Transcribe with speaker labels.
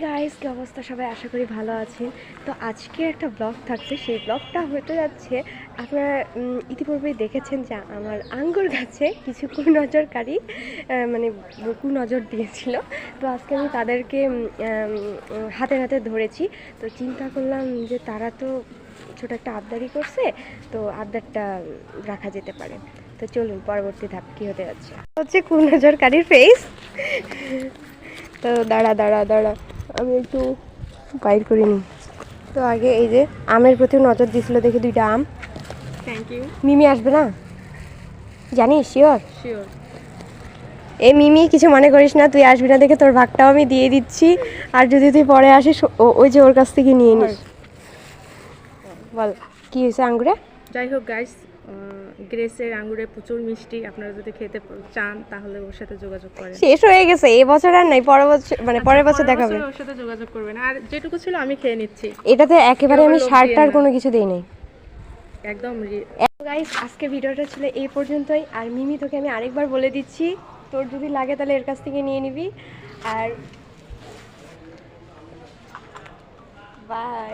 Speaker 1: Guys, কি অবস্থা সবাই? আশা করি ভালো আছেন। তো আজকে একটা ব্লগ থাকছে, সেই ব্লগটা হতে যাচ্ছে। আপনারা ইতিপূর্বেই দেখেছেন যে আমার আঙ্গুর গাছে কিছু কুনজরকারী মানে কুনজর দিয়েছিল। তো আজকে আমি তাদেরকে হাতে হাতে ধরেছি। তো চিন্তা করলাম যে তারা তো ছোট একটা আবদারি করছে, তো আবদারটা রাখা যেতে পারে। তো চলুন পরবর্তী ধাপ কী হতে যাচ্ছে হচ্ছে কুনজরকারীর ফেস। তো দাঁড়া দাঁড়া দাঁড়া, আমি একটু বাইর করিনি। তো আগে এই যে আমের প্রতি নজর দিছিল, দেখি দুইটা আম।
Speaker 2: Thank you.
Speaker 1: মিমি আসবে না জানিস? Sure
Speaker 2: sure.
Speaker 1: এ মিমি, কিছু মনে করিস না, তুই আসবি না দেখে তোর ভাগটাও আমি দিয়ে দিচ্ছি। আর যদি তুই পরে আসিস ওই যে ওর কাছ থেকে নিয়ে নিস। বল কি হয়েছে আঙ্গুরে?
Speaker 2: যাই হোক গাইস, গ্রেসের আঙ্গুরে প্রচুর মিষ্টি। আপনারা যদি খেতে চান তাহলে ওর সাথে যোগাযোগ করেন।
Speaker 1: শেষ হয়ে গেছে, এই বছর আর নাই, পরের বছর মানে পরের বছর দেখাবে।
Speaker 2: ওর সাথে যোগাযোগ করবেন, আর যেটুকু ছিল আমি খেয়ে নিচ্ছি।
Speaker 1: এটাতে একেবারে আমি শার্টটার কোনো কিছু দেই নাই
Speaker 2: একদম।
Speaker 1: গাইস, আজকে ভিডিওটা ছিল এই পর্যন্তই। আর মিমি, তোকে আমি আরেকবার বলে দিচ্ছি, তোর যদি লাগে তাহলে এর কাছ থেকে নিয়ে নিবি। আর বাই।